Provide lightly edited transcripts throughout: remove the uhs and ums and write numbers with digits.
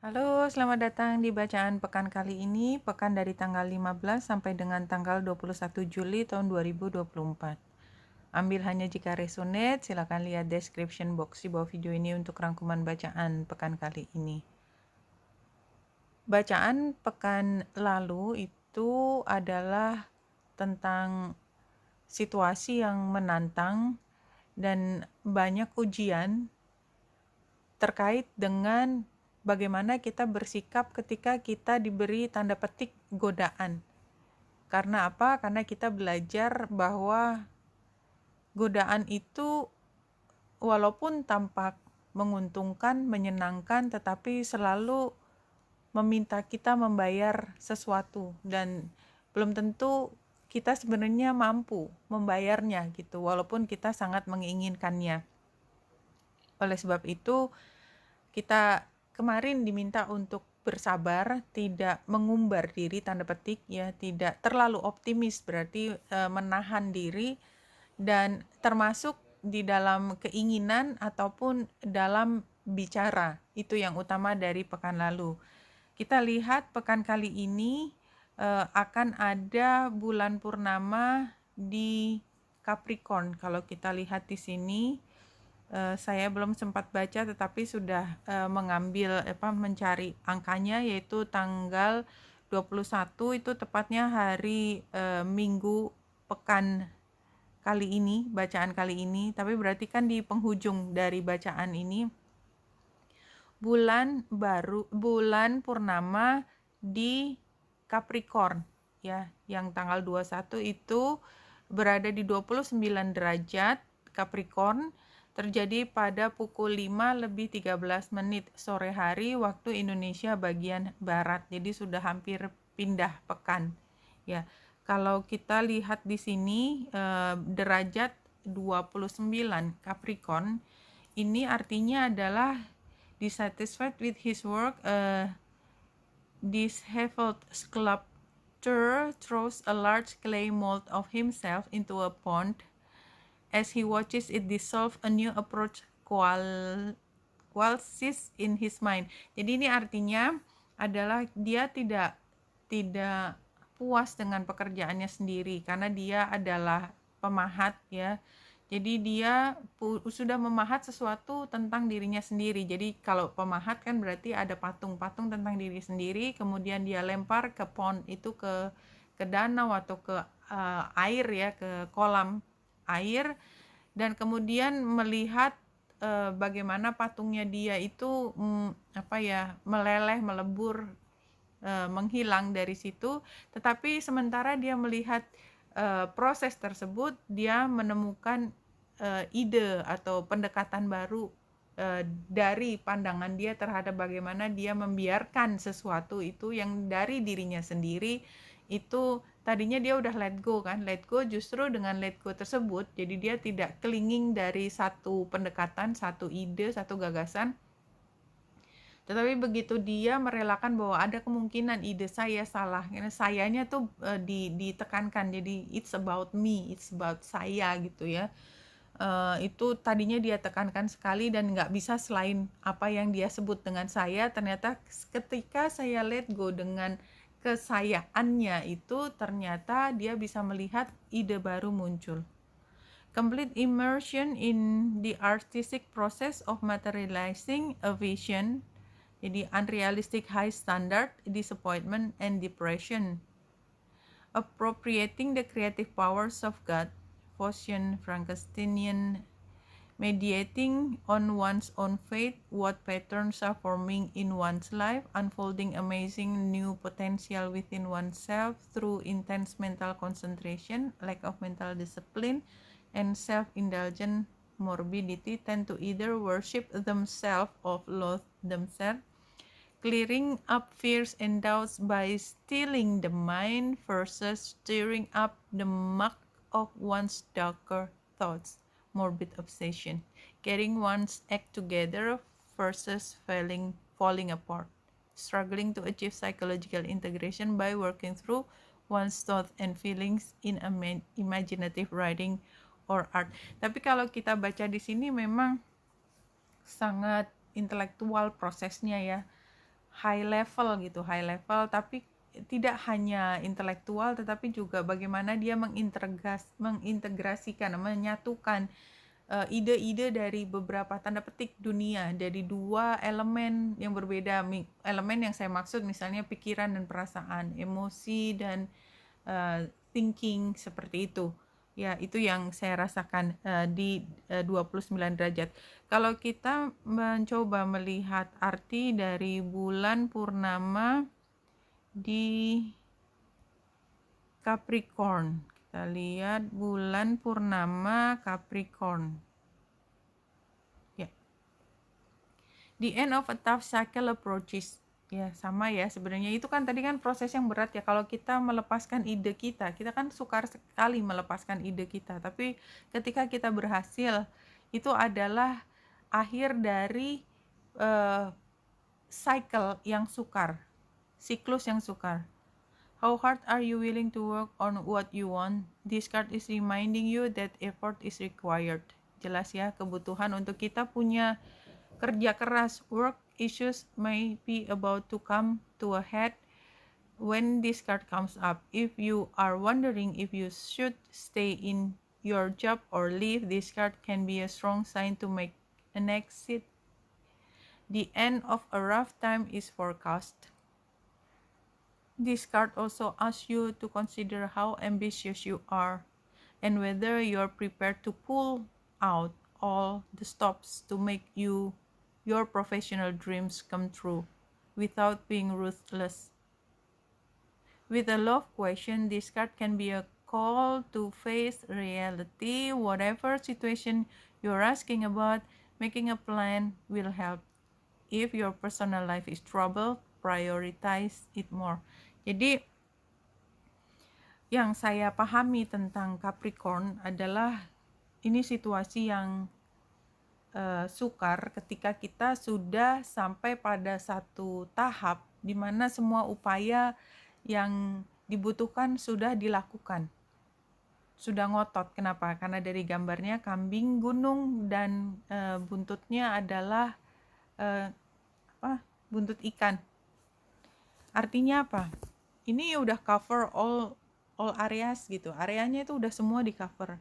Halo, selamat datang di bacaan pekan kali ini, pekan dari tanggal 15 sampai dengan tanggal 21 Juli tahun 2024. Ambil hanya jika resonate, silakan lihat description box di bawah video ini untuk rangkuman bacaan pekan kali ini. Bacaan pekan lalu itu adalah tentang situasi yang menantang dan banyak ujian terkait dengan bagaimana kita bersikap ketika kita diberi tanda petik godaan. Karena apa? Karena kita belajar bahwa godaan itu walaupun tampak menguntungkan, menyenangkan, tetapi selalu meminta kita membayar sesuatu dan belum tentu kita sebenarnya mampu membayarnya gitu, walaupun kita sangat menginginkannya. Oleh sebab itu, kita kemarin diminta untuk bersabar, tidak mengumbar diri, tanda petik ya, tidak terlalu optimis, berarti menahan diri, dan termasuk di dalam keinginan ataupun dalam bicara. Itu yang utama dari pekan lalu. Kita lihat pekan kali ini akan ada bulan purnama di Capricorn. Kalau kita lihat di sini, saya belum sempat baca tetapi sudah mencari angkanya, yaitu tanggal 21 itu tepatnya hari Minggu pekan kali ini, bacaan kali ini. Tapi berarti kan di penghujung dari bacaan ini bulan purnama di Capricorn ya, yang tanggal 21 itu berada di 29 derajat Capricorn, terjadi pada pukul 5:13 sore hari waktu Indonesia bagian barat. Jadi sudah hampir pindah pekan ya. Kalau kita lihat di sini derajat 29 Capricorn ini artinya adalah dissatisfied with his work. Disheveled sculptor throws a large clay mold of himself into a pond. As he watches it dissolve, a new approach coalesces in his mind. Jadi ini artinya adalah dia tidak puas dengan pekerjaannya sendiri karena dia adalah pemahat ya. Jadi dia sudah memahat sesuatu tentang dirinya sendiri. Jadi kalau pemahat kan berarti ada patung-patung tentang diri sendiri, kemudian dia lempar ke pond itu, ke danau atau ke air ya, ke kolam air, dan kemudian melihat bagaimana patungnya dia itu meleleh, melebur, menghilang dari situ. Tetapi sementara dia melihat proses tersebut, dia menemukan ide atau pendekatan baru dari pandangan dia terhadap bagaimana dia membiarkan sesuatu itu yang dari dirinya sendiri itu tadinya dia udah let go kan, let go. Justru dengan let go tersebut jadi dia tidak clinging dari satu pendekatan, satu ide, satu gagasan, tetapi begitu dia merelakan bahwa ada kemungkinan ide saya salah, karena sayanya tuh ditekankan, jadi it's about me, it's about saya gitu ya. Itu tadinya dia tekankan sekali dan nggak bisa selain apa yang dia sebut dengan saya. Ternyata ketika saya let go dengan kesayaannya itu, ternyata dia bisa melihat ide baru muncul. Complete immersion in the artistic process of materializing a vision. Jadi unrealistic high standard, disappointment, and depression. Appropriating the creative powers of God, Faustian Frankensteinian, mediating on one's own faith, what patterns are forming in one's life, unfolding amazing new potential within oneself through intense mental concentration, lack of mental discipline, and self-indulgent morbidity tend to either worship themselves or loathe themselves. Clearing up fears and doubts by stilling the mind versus stirring up the muck of one's darker thoughts, morbid obsession. Getting one's act together versus falling apart. Struggling to achieve psychological integration by working through one's thoughts and feelings in imaginative writing or art. Tapi kalau kita baca di sini memang sangat intelektual prosesnya ya. high level gitu, high level, tapi tidak hanya intelektual tetapi juga bagaimana dia mengintegrasikan, menyatukan ide-ide dari beberapa tanda petik dunia, dari dua elemen yang berbeda. Elemen yang saya maksud misalnya pikiran dan perasaan, emosi dan thinking, seperti itu. Ya, itu yang saya rasakan di 29 derajat. Kalau kita mencoba melihat arti dari bulan purnama di Capricorn, kita lihat bulan purnama Capricorn. Ya. The end of a tough cycle approaches. Ya, sama ya, sebenarnya itu kan tadi kan proses yang berat ya. Kalau kita melepaskan ide kita kan sukar sekali melepaskan ide kita, tapi ketika kita berhasil, itu adalah akhir dari cycle yang sukar, siklus yang sukar. How hard are you willing to work on what you want? This card is reminding you that effort is required. Jelas ya, kebutuhan untuk kita punya kerja keras. Work issues may be about to come to a head when this card comes up. If you are wondering if you should stay in your job or leave, this card can be a strong sign to make an exit. The end of a rough time is forecast. This card also asks you to consider how ambitious you are and whether you're prepared to pull out all the stops to make your professional dreams come true without being ruthless. With a love question, this card can be a call to face reality. Whatever situation you're asking about, making a plan will help. If your personal life is troubled, prioritize it more. Jadi yang saya pahami tentang Capricorn adalah ini situasi yang sukar ketika kita sudah sampai pada satu tahap di mana semua upaya yang dibutuhkan sudah dilakukan, sudah ngotot. Kenapa? Karena dari gambarnya kambing, gunung, dan buntutnya adalah buntut ikan. Artinya apa? Ini udah cover all areas gitu, areanya itu udah semua di cover,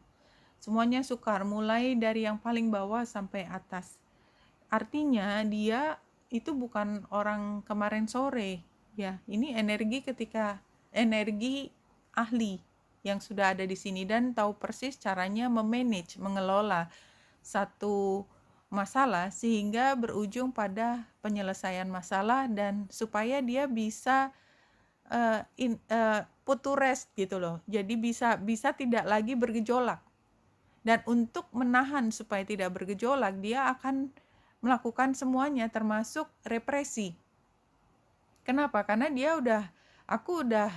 semuanya sukar, mulai dari yang paling bawah sampai atas. Artinya dia itu bukan orang kemarin sore ya, ini energi ahli yang sudah ada di sini dan tahu persis caranya memanage, mengelola satu masalah sehingga berujung pada penyelesaian masalah dan supaya dia bisa put to rest gitu loh. Jadi bisa tidak lagi bergejolak. Dan untuk menahan supaya tidak bergejolak, dia akan melakukan semuanya termasuk represi. Kenapa? Karena aku udah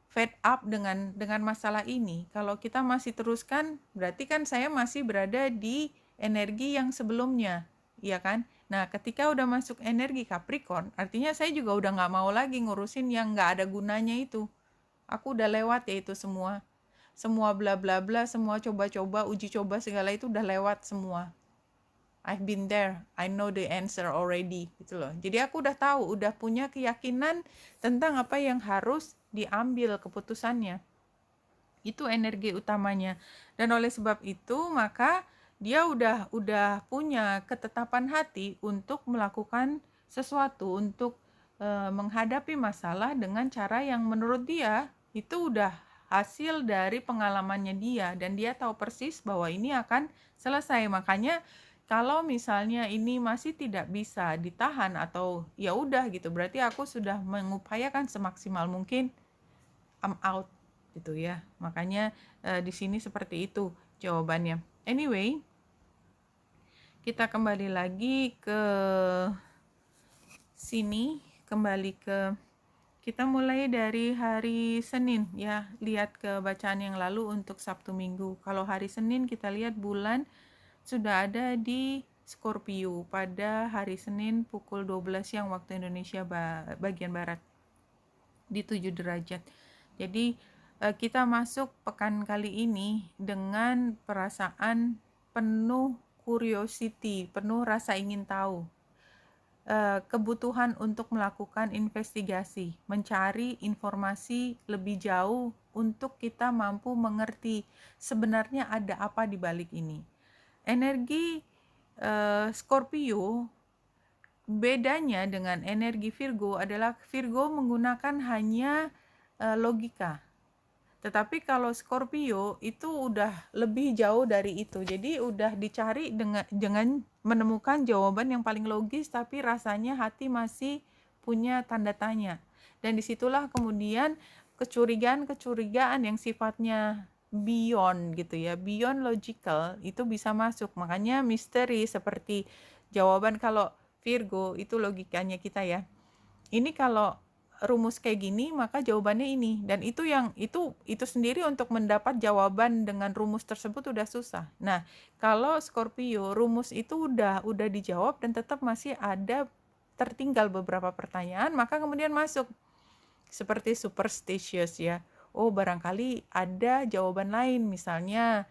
fed up dengan masalah ini. Kalau kita masih teruskan, berarti kan saya masih berada di energi yang sebelumnya, ya kan? Nah, ketika udah masuk energi Capricorn, artinya saya juga udah nggak mau lagi ngurusin yang nggak ada gunanya itu. Aku udah lewat ya itu semua bla bla bla, semua coba-coba, uji coba segala itu udah lewat semua. I've been there, I know the answer already, gitu loh. Jadi aku udah tahu, udah punya keyakinan tentang apa yang harus diambil keputusannya. Itu energi utamanya. Dan oleh sebab itu, maka dia udah punya ketetapan hati untuk melakukan sesuatu, untuk menghadapi masalah dengan cara yang menurut dia itu udah hasil dari pengalamannya dia, dan dia tahu persis bahwa ini akan selesai. Makanya kalau misalnya ini masih tidak bisa ditahan atau ya udah gitu, berarti aku sudah mengupayakan semaksimal mungkin, I'm out gitu ya. Makanya di sini seperti itu jawabannya. Anyway, kita kembali lagi ke sini, kita mulai dari hari Senin ya, lihat ke bacaan yang lalu untuk Sabtu Minggu. Kalau hari Senin kita lihat bulan sudah ada di Scorpio pada hari Senin pukul 12 siang waktu Indonesia bagian barat di 7 derajat. Jadi kita masuk pekan kali ini dengan perasaan penuh curiosity, penuh rasa ingin tahu. kebutuhan untuk melakukan investigasi, mencari informasi lebih jauh untuk kita mampu mengerti sebenarnya ada apa di balik ini. Energi Scorpio bedanya dengan energi Virgo adalah Virgo menggunakan hanya logika. Tetapi kalau Scorpio itu udah lebih jauh dari itu. Jadi udah dicari dengan menemukan jawaban yang paling logis, tapi rasanya hati masih punya tanda tanya. Dan disitulah kemudian kecurigaan-kecurigaan yang sifatnya beyond gitu ya, beyond logical itu bisa masuk. Makanya misteri seperti jawaban kalau Virgo itu logikanya kita ya. Ini kalau rumus kayak gini maka jawabannya ini, dan itu sendiri untuk mendapat jawaban dengan rumus tersebut udah susah. Nah, kalau Scorpio rumus itu udah dijawab dan tetap masih ada tertinggal beberapa pertanyaan, maka kemudian masuk seperti superstitious ya. Oh, barangkali ada jawaban lain, misalnya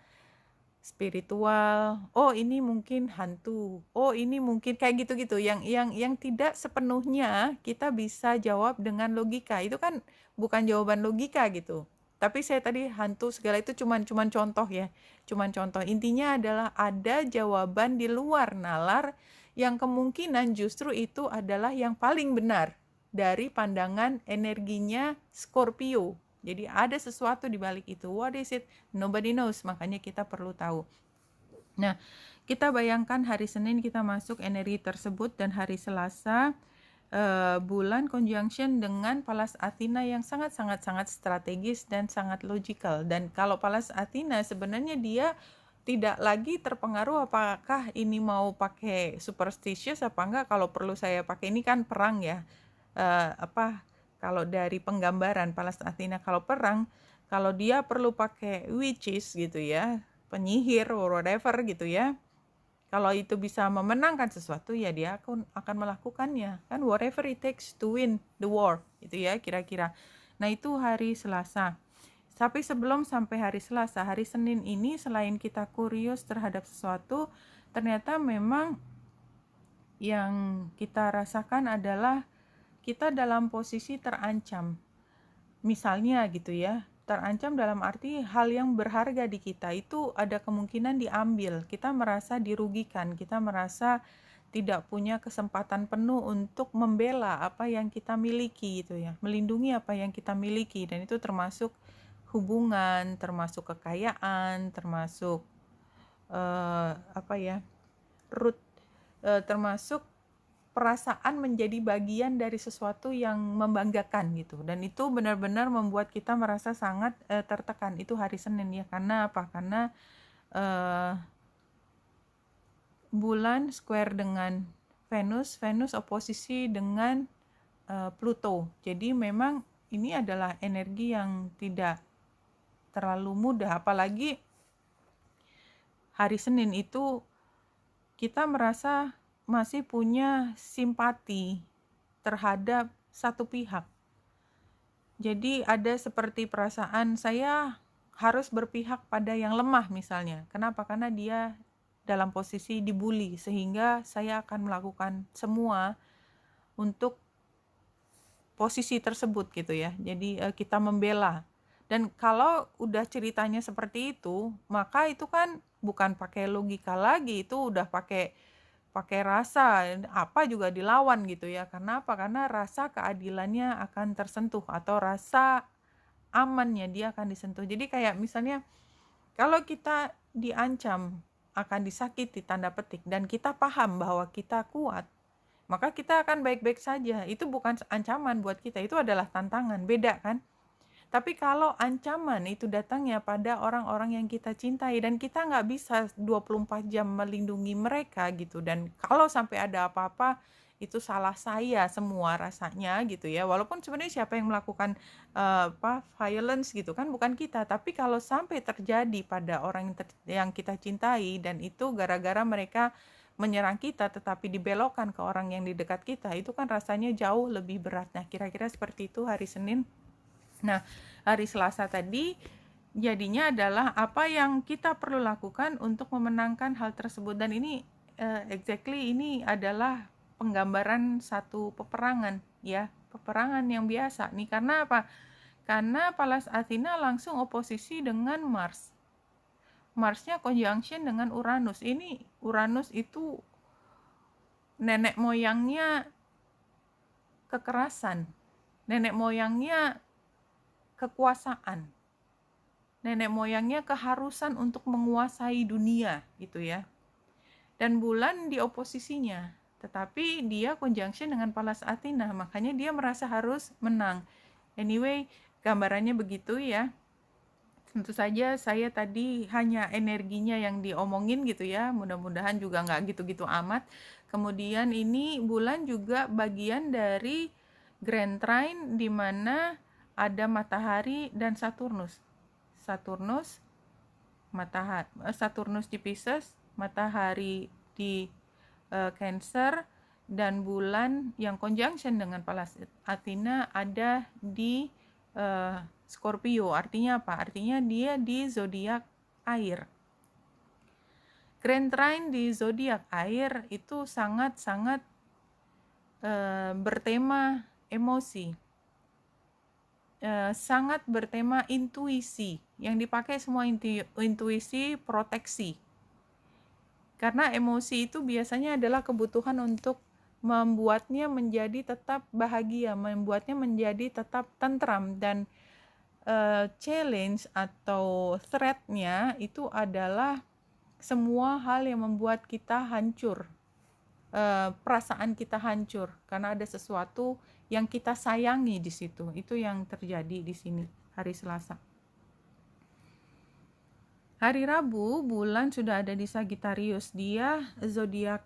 spiritual, oh ini mungkin hantu, oh ini mungkin kayak gitu-gitu yang tidak sepenuhnya kita bisa jawab dengan logika. Itu kan bukan jawaban logika gitu. Tapi saya tadi hantu segala itu cuman contoh ya, cuman contoh. Intinya adalah ada jawaban di luar nalar yang kemungkinan justru itu adalah yang paling benar dari pandangan energinya Scorpio. Jadi ada sesuatu di balik itu. What is it? Nobody knows. Makanya kita perlu tahu. Nah, kita bayangkan hari Senin kita masuk energi tersebut, dan hari Selasa bulan conjunction dengan Pallas Athena yang sangat strategis dan sangat logical. Dan kalau Pallas Athena sebenarnya dia tidak lagi terpengaruh apakah ini mau pakai superstitious apa enggak. Kalau perlu saya pakai, ini kan perang ya. Kalau dari penggambaran Pallas Athena, kalau perang, kalau dia perlu pakai witches gitu ya, penyihir or whatever gitu ya, kalau itu bisa memenangkan sesuatu ya dia akan melakukannya kan, whatever it takes to win the war itu ya kira-kira. Nah, itu hari Selasa. Tapi sebelum sampai hari Selasa, hari Senin ini selain kita kurios terhadap sesuatu, ternyata memang yang kita rasakan adalah kita dalam posisi terancam. Misalnya gitu ya, terancam dalam arti hal yang berharga di kita itu ada kemungkinan diambil. Kita merasa dirugikan, kita merasa tidak punya kesempatan penuh untuk membela apa yang kita miliki gitu ya, melindungi apa yang kita miliki, dan itu termasuk hubungan, termasuk kekayaan, termasuk termasuk perasaan menjadi bagian dari sesuatu yang membanggakan gitu. Dan itu benar-benar membuat kita merasa sangat tertekan. Itu hari Senin ya. Karena apa? Karena bulan square dengan Venus oposisi dengan Pluto. Jadi memang ini adalah energi yang tidak terlalu mudah, apalagi hari Senin itu kita merasa masih punya simpati terhadap satu pihak. Jadi ada seperti perasaan saya harus berpihak pada yang lemah misalnya. Kenapa? Karena dia dalam posisi dibully, sehingga saya akan melakukan semua untuk posisi tersebut gitu ya. Jadi kita membela. Dan kalau udah ceritanya seperti itu, maka itu kan bukan pakai logika lagi, itu udah pakai rasa, apa juga dilawan gitu ya. Karena apa? Karena rasa keadilannya akan tersentuh, atau rasa amannya dia akan disentuh. Jadi kayak misalnya kalau kita diancam akan disakiti tanda petik, dan kita paham bahwa kita kuat, maka kita akan baik-baik saja. Itu bukan ancaman buat kita, itu adalah tantangan. Beda kan? Tapi kalau ancaman itu datangnya pada orang-orang yang kita cintai, dan kita nggak bisa 24 jam melindungi mereka gitu, dan kalau sampai ada apa-apa itu salah saya semua rasanya gitu ya. Walaupun sebenarnya siapa yang melakukan violence gitu kan bukan kita, tapi kalau sampai terjadi pada orang yang kita cintai, dan itu gara-gara mereka menyerang kita tetapi dibelokkan ke orang yang di dekat kita, itu kan rasanya jauh lebih berat. Nah, kira-kira seperti itu hari Senin. Nah, hari Selasa tadi jadinya adalah apa yang kita perlu lakukan untuk memenangkan hal tersebut. Dan ini exactly ini adalah penggambaran satu peperangan ya, peperangan yang biasa nih. Karena apa? Karena Pallas Athena langsung oposisi dengan Mars. Marsnya conjunction dengan Uranus. Ini Uranus itu nenek moyangnya kekerasan, nenek moyangnya kekuasaan, nenek moyangnya keharusan untuk menguasai dunia gitu ya. Dan bulan di oposisinya, tetapi dia conjunction dengan Pallas Athena, makanya dia merasa harus menang. Anyway, gambarannya begitu ya. Tentu saja saya tadi hanya energinya yang diomongin gitu ya, mudah-mudahan juga nggak gitu-gitu amat. Kemudian ini bulan juga bagian dari Grand Trine di mana ada matahari dan Saturnus. Saturnus di Pisces, matahari di Cancer, dan bulan yang conjunction dengan Pallas Athena ada di Scorpio. Artinya apa? Artinya dia di zodiak air. Grand Trine di zodiak air itu sangat-sangat bertema emosi, sangat bertema intuisi. Yang dipakai semua intuisi, proteksi. Karena emosi itu biasanya adalah kebutuhan untuk membuatnya menjadi tetap bahagia, membuatnya menjadi tetap tentram, dan challenge atau threat-nya itu adalah semua hal yang membuat kita hancur, perasaan kita hancur karena ada sesuatu yang kita sayangi di situ. Itu yang terjadi di sini hari Selasa. Hari Rabu bulan sudah ada di Sagittarius, dia zodiak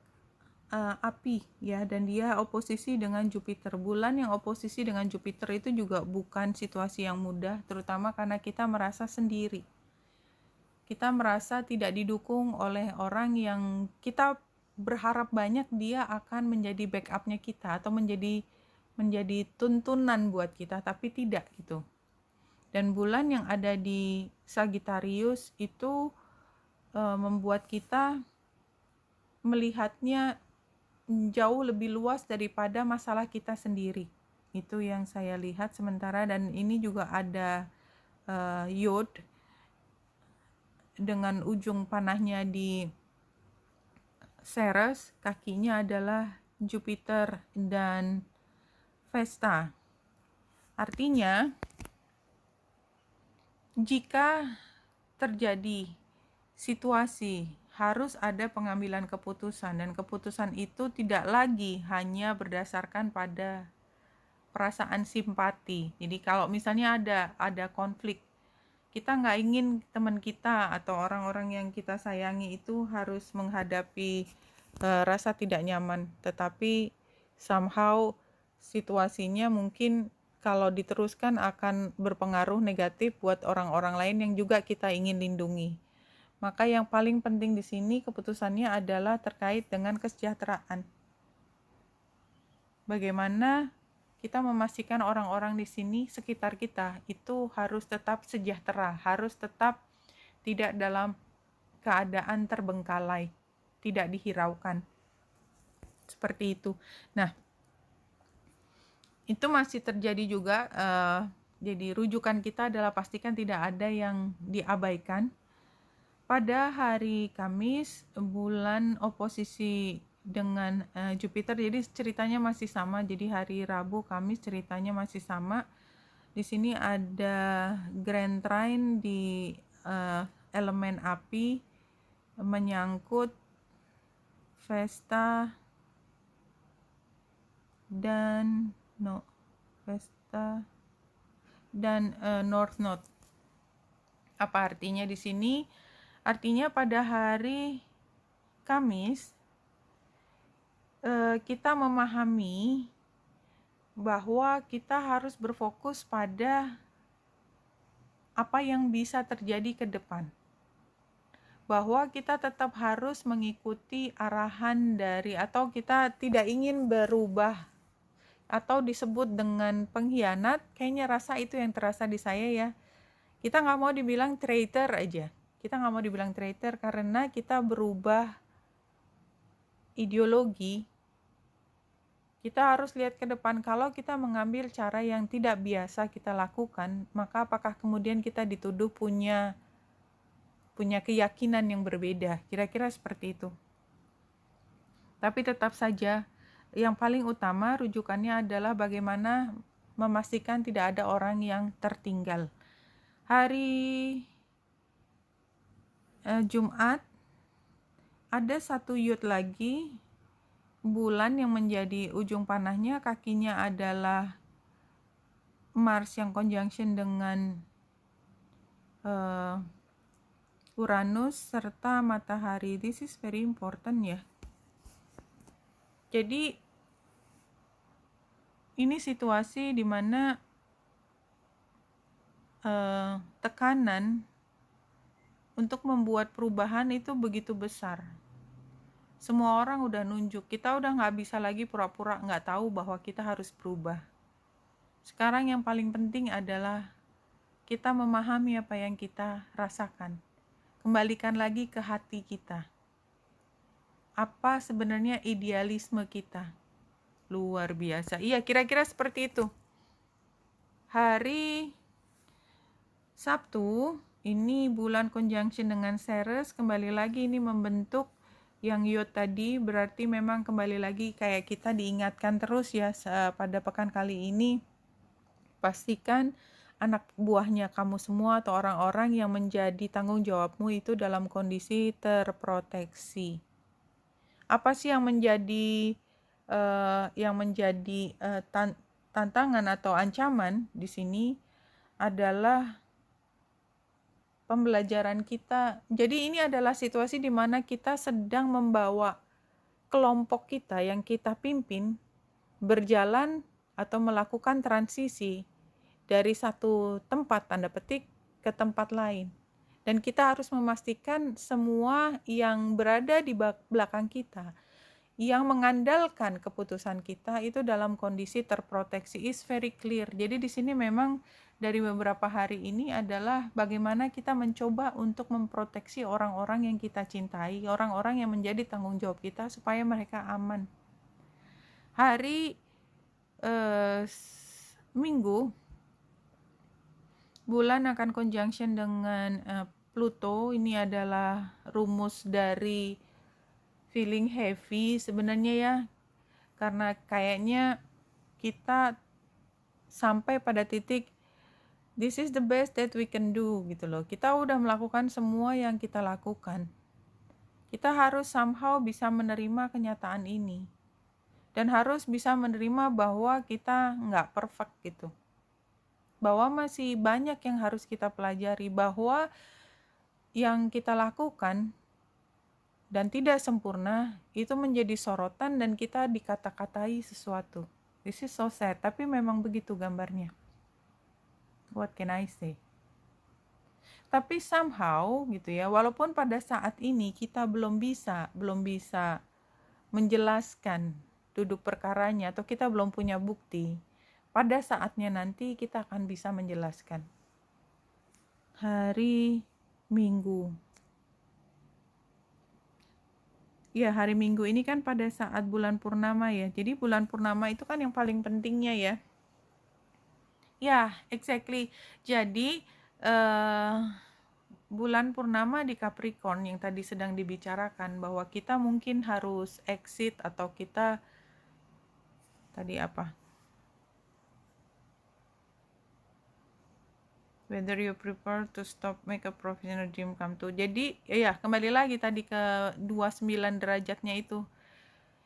api ya, dan dia oposisi dengan Jupiter. Bulan yang oposisi dengan Jupiter itu juga bukan situasi yang mudah, terutama karena kita merasa sendiri. Kita merasa tidak didukung oleh orang yang kita berharap banyak dia akan menjadi backupnya kita atau menjadi tuntunan buat kita, tapi tidak gitu. Dan bulan yang ada di Sagittarius itu membuat kita melihatnya jauh lebih luas daripada masalah kita sendiri. Itu yang saya lihat sementara. Dan ini juga ada Yod dengan ujung panahnya di Ceres, kakinya adalah Jupiter dan Vesta. Artinya jika terjadi situasi harus ada pengambilan keputusan, dan keputusan itu tidak lagi hanya berdasarkan pada perasaan simpati. Jadi kalau misalnya ada konflik, kita nggak ingin teman kita atau orang-orang yang kita sayangi itu harus menghadapi rasa tidak nyaman, tetapi somehow situasinya mungkin kalau diteruskan akan berpengaruh negatif buat orang-orang lain yang juga kita ingin lindungi. Maka yang paling penting di sini keputusannya adalah terkait dengan kesejahteraan. Bagaimana kita memastikan orang-orang di sini sekitar kita itu harus tetap sejahtera, harus tetap tidak dalam keadaan terbengkalai, tidak dihiraukan. Seperti itu. Nah, itu masih terjadi juga. Jadi rujukan kita adalah pastikan tidak ada yang diabaikan. Pada hari Kamis, bulan oposisi dengan Jupiter, jadi ceritanya masih sama. Jadi hari Rabu, Kamis ceritanya masih sama. Di sini ada Grand Trine di elemen api menyangkut Vesta dan Vesta dan North Node. Apa artinya di sini? Artinya pada hari Kamis kita memahami bahwa kita harus berfokus pada apa yang bisa terjadi ke depan. Bahwa kita tetap harus mengikuti arahan dari, atau kita tidak ingin berubah atau disebut dengan pengkhianat. Kayaknya rasa itu yang terasa di saya ya. Kita nggak mau dibilang traitor aja. Kita nggak mau dibilang traitor karena kita berubah ideologi Kita harus lihat ke depan. Kalau kita mengambil cara yang tidak biasa kita lakukan, maka apakah kemudian kita dituduh punya keyakinan yang berbeda? Kira-kira seperti itu. Tapi tetap saja, yang paling utama rujukannya adalah bagaimana memastikan tidak ada orang yang tertinggal. Hari Jumat, ada satu yud lagi, bulan yang menjadi ujung panahnya, kakinya adalah Mars yang conjunction dengan Uranus serta matahari. This is very important ya. Jadi ini situasi di mana tekanan untuk membuat perubahan itu begitu besar. Semua orang udah nunjuk, kita udah nggak bisa lagi pura-pura nggak tahu bahwa kita harus berubah. Sekarang yang paling penting adalah kita memahami apa yang kita rasakan. Kembalikan lagi ke hati kita. Apa sebenarnya idealisme kita? Luar biasa. Iya, kira-kira seperti itu. Hari Sabtu, ini bulan conjunction dengan Ceres, kembali lagi ini membentuk yang yod tadi, berarti memang kembali lagi kayak kita diingatkan terus ya pada pekan kali ini. Pastikan anak buahnya kamu semua atau orang-orang yang menjadi tanggung jawabmu itu dalam kondisi terproteksi. Apa sih yang menjadi tantangan atau ancaman di sini adalah pembelajaran kita. Jadi ini adalah situasi di mana kita sedang membawa kelompok kita yang kita pimpin berjalan atau melakukan transisi dari satu tempat tanda petik ke tempat lain. Dan kita harus memastikan semua yang berada di belakang kita, yang mengandalkan keputusan kita itu dalam kondisi terproteksi, is very clear. Jadi di sini memang dari beberapa hari ini adalah bagaimana kita mencoba untuk memproteksi orang-orang yang kita cintai, orang-orang yang menjadi tanggung jawab kita supaya mereka aman. Hari Minggu, bulan akan conjunction dengan Pluto. Ini adalah rumus dari feeling heavy sebenarnya ya, karena kayaknya kita sampai pada titik this is the best that we can do gitu loh. Kita udah melakukan semua yang kita lakukan. Kita harus somehow bisa menerima kenyataan ini. Dan harus bisa menerima bahwa kita nggak perfect gitu. Bahwa masih banyak yang harus kita pelajari. Bahwa yang kita lakukan dan tidak sempurna itu menjadi sorotan dan kita dikata-katai sesuatu. This is so sad, tapi memang begitu gambarnya. What can I say? Tapi somehow gitu ya, walaupun pada saat ini kita belum bisa menjelaskan duduk perkaranya atau kita belum punya bukti, pada saatnya nanti kita akan bisa menjelaskan. Hari Minggu. Ya, hari Minggu ini kan pada saat bulan purnama ya. Jadi bulan purnama itu kan yang paling pentingnya ya. Ya, exactly. Jadi bulan purnama di Capricorn yang tadi sedang dibicarakan bahwa kita mungkin harus exit atau kita tadi apa? Whether you prefer to stop make a professional dream come true. Jadi ya kembali lagi tadi ke 29 derajatnya itu.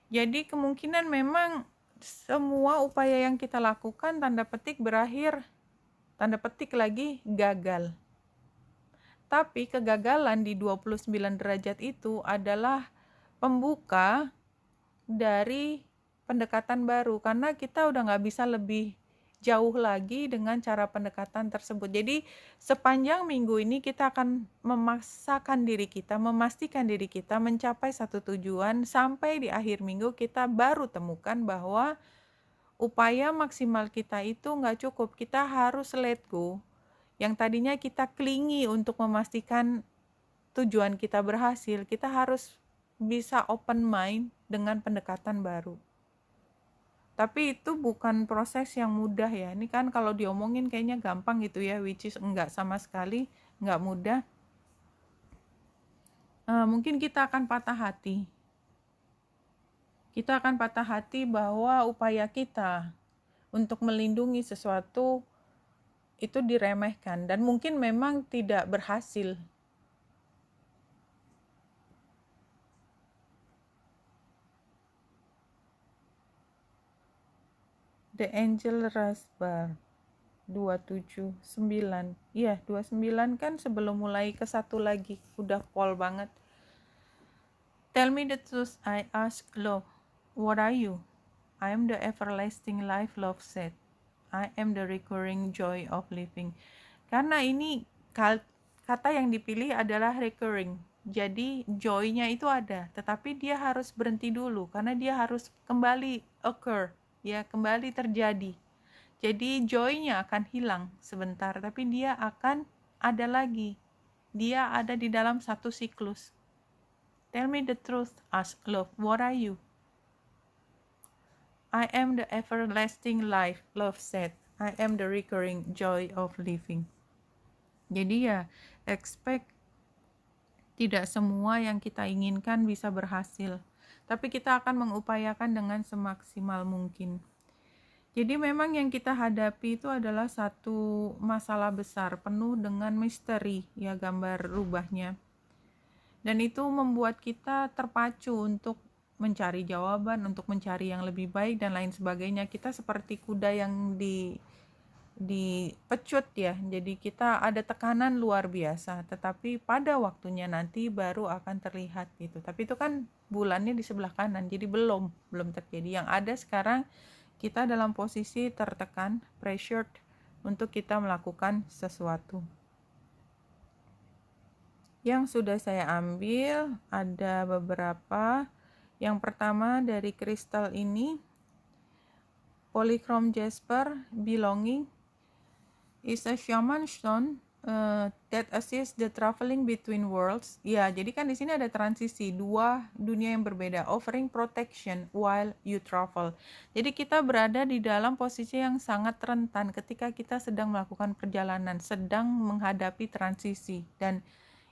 Jadi kemungkinan memang semua upaya yang kita lakukan tanda petik berakhir, tanda petik lagi gagal. Tapi kegagalan di 29 derajat itu adalah pembuka dari pendekatan baru. Karena kita udah gak bisa lebih jauh lagi dengan cara pendekatan tersebut. Jadi sepanjang minggu ini kita akan memaksakan diri kita, memastikan diri kita mencapai satu tujuan. Sampai di akhir minggu kita baru temukan bahwa upaya maksimal kita itu gak cukup. Kita harus let go. Yang tadinya kita klingi untuk memastikan tujuan kita berhasil, kita harus bisa open mind dengan pendekatan baru. Tapi itu bukan proses yang mudah ya. Ini kan kalau diomongin kayaknya gampang gitu ya, which is enggak, sama sekali enggak mudah. Mungkin kita akan patah hati. Kita akan patah hati bahwa upaya kita untuk melindungi sesuatu itu diremehkan dan mungkin memang tidak berhasil. The Angel Rush Bar 279. Iya, 29 kan sebelum mulai ke satu lagi. Udah pol banget. Tell me the truth, I ask love. What are you? I am the everlasting life, love said. I am the recurring joy of living. Karena ini kata yang dipilih adalah recurring. Jadi joy-nya itu ada, tetapi dia harus berhenti dulu karena dia harus kembali occur, ya, kembali terjadi. Jadi joy-nya akan hilang sebentar, tapi dia akan ada lagi. Dia ada di dalam satu siklus. Tell me the truth, ask love. What are you? I am the everlasting life, love said. I am the recurring joy of living. Jadi ya, expect tidak semua yang kita inginkan bisa berhasil. Tapi kita akan mengupayakan dengan semaksimal mungkin. Jadi memang yang kita hadapi itu adalah satu masalah besar penuh dengan misteri, ya, gambar rubahnya. Dan itu membuat kita terpacu untuk mencari jawaban, untuk mencari yang lebih baik dan lain sebagainya. Kita seperti kuda yang dipecut ya. Jadi kita ada tekanan luar biasa, tetapi pada waktunya nanti baru akan terlihat gitu. Tapi itu kan bulannya di sebelah kanan, jadi belum terjadi. Yang ada sekarang kita dalam posisi tertekan, pressured untuk kita melakukan sesuatu. Yang sudah saya ambil ada beberapa. Yang pertama dari kristal ini, Polychrome Jasper Belonging is a shaman stone that assists the traveling between worlds. Ya, jadi kan di sini ada transisi dua dunia yang berbeda, offering protection while you travel. Jadi kita berada di dalam posisi yang sangat rentan ketika kita sedang melakukan perjalanan, sedang menghadapi transisi. Dan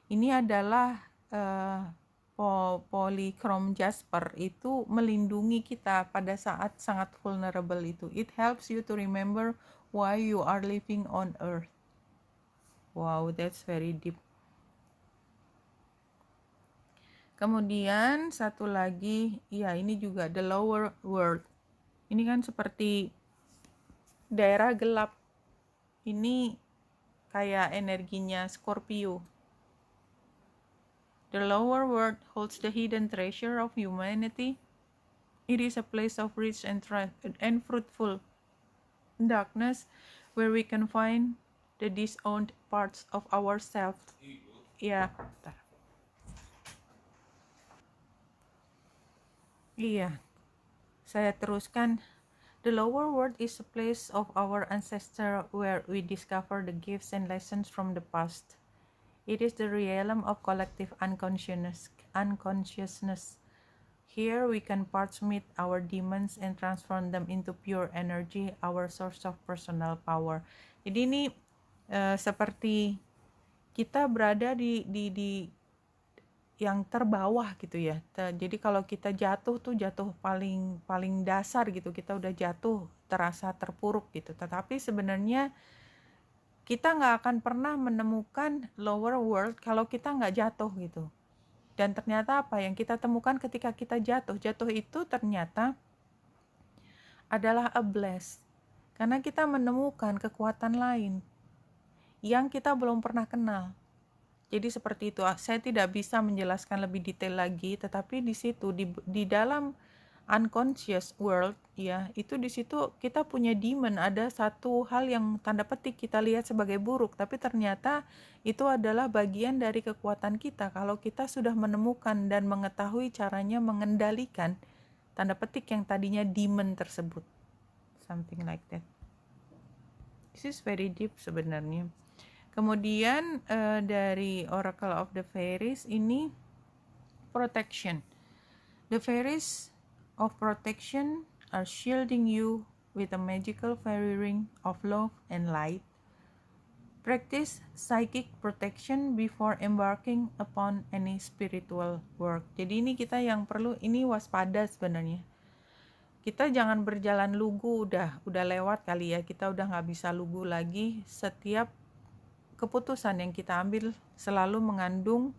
ini adalah Polychrome Jasper itu melindungi kita pada saat sangat vulnerable itu. It helps you to remember why you are living on earth. Wow, that's very deep. Kemudian satu lagi, ya ini juga the lower world. Ini kan seperti daerah gelap. Ini kayak energinya Scorpio. The lower world holds the hidden treasure of humanity. It is a place of rich and fruitful darkness where we can find the disowned parts of ourselves. Ya, bentar. Iya, saya teruskan. The lower world is a place of our ancestor where we discover the gifts and lessons from the past. It is the realm of collective unconsciousness. Here we can parchment our demons and transform them into pure energy, our source of personal power. Jadi ini seperti kita berada di yang terbawah gitu ya. Jadi kalau kita jatuh tuh jatuh paling dasar gitu, kita udah jatuh terasa terpuruk gitu. Tetapi sebenarnya kita nggak akan pernah menemukan lower world kalau kita nggak jatuh gitu. Dan ternyata apa yang kita temukan ketika kita jatuh itu ternyata adalah a bless. Karena kita menemukan kekuatan lain yang kita belum pernah kenal. Jadi seperti itu. Saya tidak bisa menjelaskan lebih detail lagi, tetapi di situ di dalam unconscious world ya, itu di situ kita punya demon, ada satu hal yang tanda petik kita lihat sebagai buruk, tapi ternyata itu adalah bagian dari kekuatan kita kalau kita sudah menemukan dan mengetahui caranya mengendalikan tanda petik yang tadinya demon tersebut. Something like that. This is very deep sebenarnya. Kemudian dari Oracle of the Fairies ini protection. The fairies of protection are shielding you with a magical fairy ring of love and light. Practice psychic protection before embarking upon any spiritual work. Jadi ini kita yang perlu ini waspada sebenarnya. Kita jangan berjalan lugu, udah lewat kali ya, kita udah nggak bisa lugu lagi. Setiap keputusan yang kita ambil selalu mengandung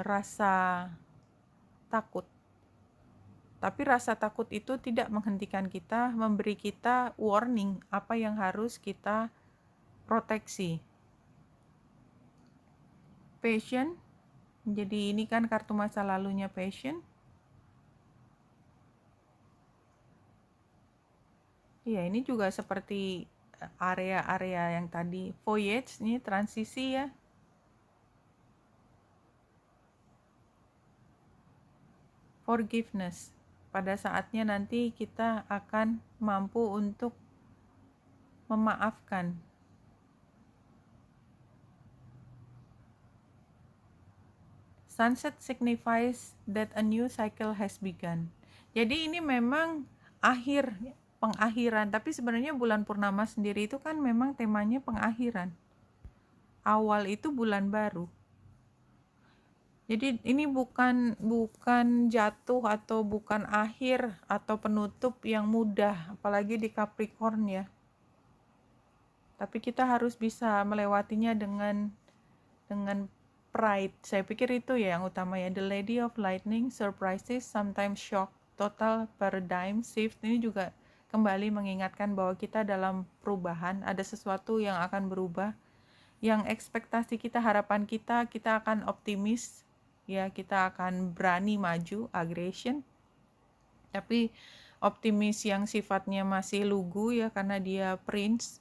rasa takut. Tapi rasa takut itu tidak menghentikan kita, memberi kita warning apa yang harus kita proteksi. Passion, jadi ini kan kartu masa lalunya passion. Ya, ini juga seperti area-area yang tadi. Voyage, ini transisi ya. Forgiveness. Pada saatnya nanti kita akan mampu untuk memaafkan. Sunset signifies that a new cycle has begun. Jadi ini memang pengakhiran, tapi sebenarnya bulan purnama sendiri itu kan memang temanya pengakhiran. Awal itu bulan baru. Jadi ini bukan jatuh atau bukan akhir atau penutup yang mudah, apalagi di Capricorn ya. Tapi kita harus bisa melewatinya dengan pride. Saya pikir itu ya yang utama ya. The Lady of Lightning, surprises, sometimes shock, total paradigm shift. Ini juga kembali mengingatkan bahwa kita dalam perubahan, ada sesuatu yang akan berubah. Yang ekspektasi kita, harapan kita akan optimis. Ya, kita akan berani maju, aggression. Tapi optimis yang sifatnya masih lugu ya, karena dia prince.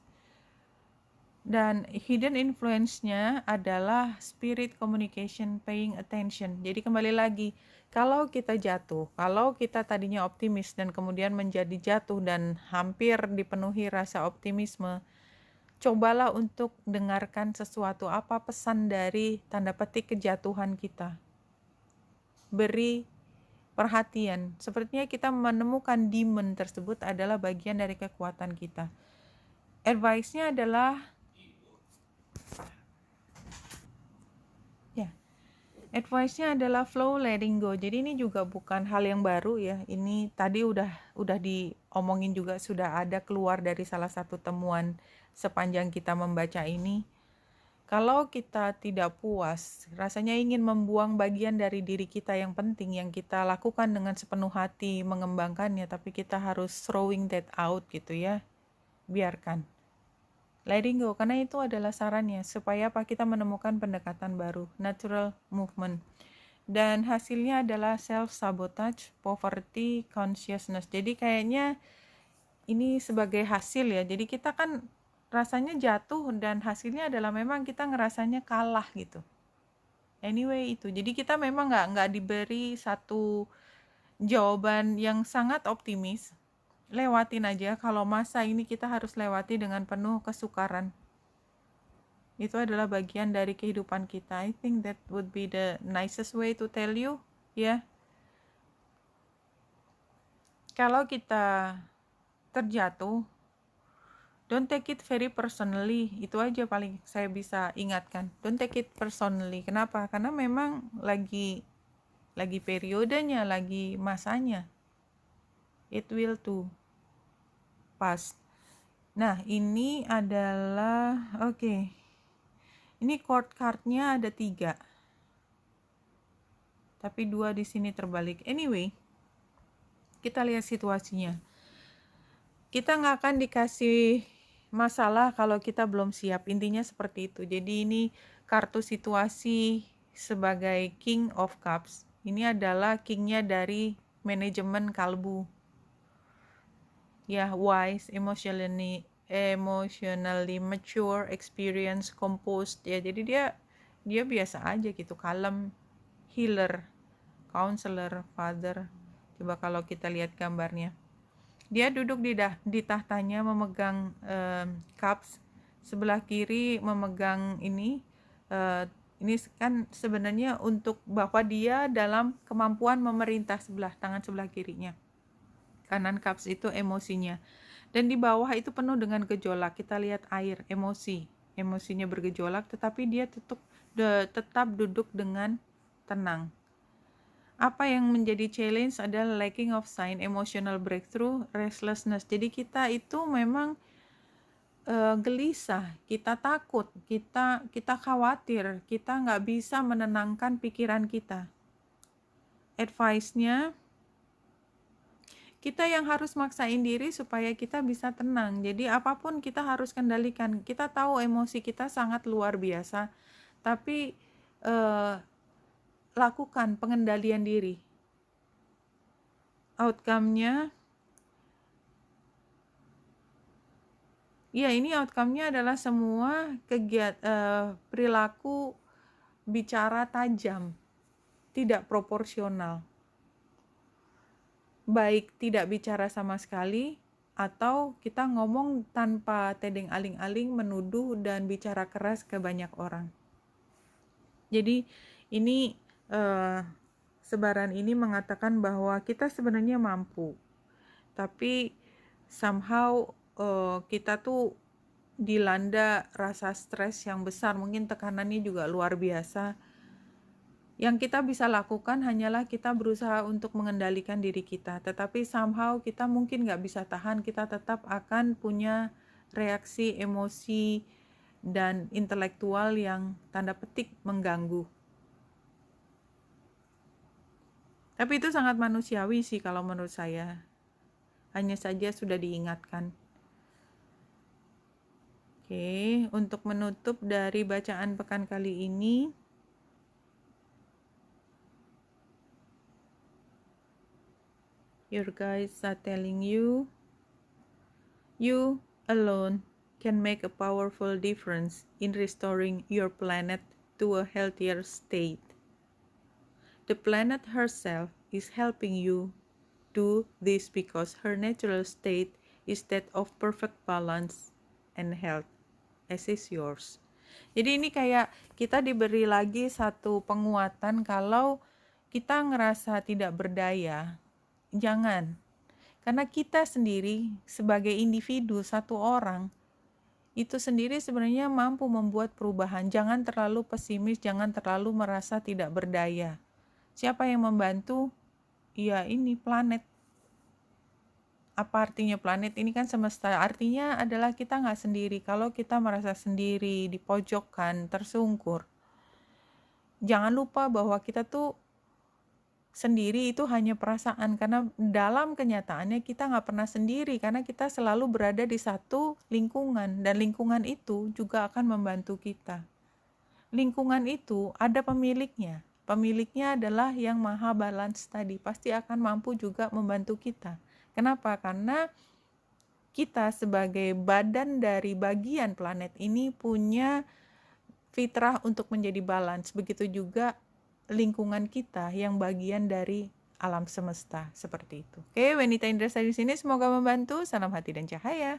Dan hidden influence-nya adalah spirit communication, paying attention. Jadi kembali lagi, kalau kita jatuh, kalau kita tadinya optimis dan kemudian menjadi jatuh dan hampir dipenuhi rasa optimisme, cobalah untuk dengarkan sesuatu, apa pesan dari tanda petik kejatuhan kita. Beri perhatian. Sepertinya kita menemukan demon tersebut adalah bagian dari kekuatan kita. Advice-nya adalah flow, letting go. Jadi ini juga bukan hal yang baru ya. Ini tadi udah diomongin juga, sudah ada keluar dari salah satu temuan sepanjang kita membaca ini. Kalau kita tidak puas, rasanya ingin membuang bagian dari diri kita yang penting, yang kita lakukan dengan sepenuh hati, mengembangkannya, tapi kita harus throwing that out gitu ya. Biarkan. Letting go, karena itu adalah sarannya, supaya kita menemukan pendekatan baru, natural movement. Dan hasilnya adalah self-sabotage, poverty, consciousness. Jadi kayaknya ini sebagai hasil ya, jadi kita kan rasanya jatuh dan hasilnya adalah memang kita ngerasanya kalah gitu. Anyway itu, jadi kita memang nggak diberi satu jawaban yang sangat optimis. Lewatin aja, kalau masa ini kita harus lewati dengan penuh kesukaran. Itu adalah bagian dari kehidupan kita. I think that would be the nicest way to tell you, ya. Kalau kita terjatuh, don't take it very personally. Itu aja paling saya bisa ingatkan. Don't take it personally. Kenapa? Karena memang lagi periodenya, lagi masanya. It will too pass. Nah, ini adalah oke. Ini court card-nya ada 3. Tapi 2 di sini terbalik. Anyway, kita lihat situasinya. Kita nggak akan dikasih masalah kalau kita belum siap. Intinya seperti itu. Jadi ini kartu situasi sebagai King of Cups. Ini adalah kingnya dari manajemen kalbu. Ya, wise, emotionally mature, experience, composed. Ya, jadi dia biasa aja gitu, kalem, healer, counselor, father. Coba kalau kita lihat gambarnya. Dia duduk di tahtanya memegang cups, sebelah kiri memegang ini kan sebenarnya untuk bahwa dia dalam kemampuan memerintah tangan sebelah kirinya. Kanan cups itu emosinya. Dan di bawah itu penuh dengan gejolak. Kita lihat air, emosinya bergejolak, tetapi dia tetap duduk dengan tenang. Apa yang menjadi challenge adalah lacking of sign, emotional breakthrough, restlessness. Jadi kita itu memang gelisah, kita takut, kita khawatir, kita nggak bisa menenangkan pikiran kita. Advice-nya, kita yang harus maksain diri supaya kita bisa tenang. Jadi apapun kita harus kendalikan. Kita tahu emosi kita sangat luar biasa, tapi lakukan pengendalian diri. Outcome-nya, ini outcome-nya adalah semua perilaku bicara tajam, tidak proporsional. Baik tidak bicara sama sekali, atau kita ngomong tanpa tedeng aling-aling, menuduh dan bicara keras ke banyak orang. Jadi ini sebaran ini mengatakan bahwa kita sebenarnya mampu, tapi somehow kita tuh dilanda rasa stres yang besar, mungkin tekanannya juga luar biasa. Yang kita bisa lakukan hanyalah kita berusaha untuk mengendalikan diri kita, tetapi somehow kita mungkin nggak bisa tahan, kita tetap akan punya reaksi emosi dan intelektual yang tanda petik mengganggu. Tapi itu sangat manusiawi sih kalau menurut saya. Hanya saja sudah diingatkan. Oke, untuk menutup dari bacaan pekan kali ini, your guides are telling you alone can make a powerful difference in restoring your planet to a healthier state. The planet herself is helping you do this because her natural state is that of perfect balance and health, as is yours. Jadi ini kayak kita diberi lagi satu penguatan kalau kita ngerasa tidak berdaya, jangan. Karena kita sendiri sebagai individu, satu orang, itu sendiri sebenarnya mampu membuat perubahan. Jangan terlalu pesimis, jangan terlalu merasa tidak berdaya. Siapa yang membantu? Ya ini planet. Apa artinya planet? Ini kan semesta. Artinya adalah kita nggak sendiri. Kalau kita merasa sendiri, dipojokkan, tersungkur, jangan lupa bahwa kita tuh sendiri itu hanya perasaan. Karena dalam kenyataannya kita nggak pernah sendiri. Karena kita selalu berada di satu lingkungan. Dan lingkungan itu juga akan membantu kita. Lingkungan itu ada pemiliknya. Pemiliknya adalah yang maha balance tadi, pasti akan mampu juga membantu kita. Kenapa? Karena kita sebagai badan dari bagian planet ini punya fitrah untuk menjadi balance. Begitu juga lingkungan kita yang bagian dari alam semesta, seperti itu. Oke, Wenita Indrasari di sini, semoga membantu. Salam hati dan cahaya.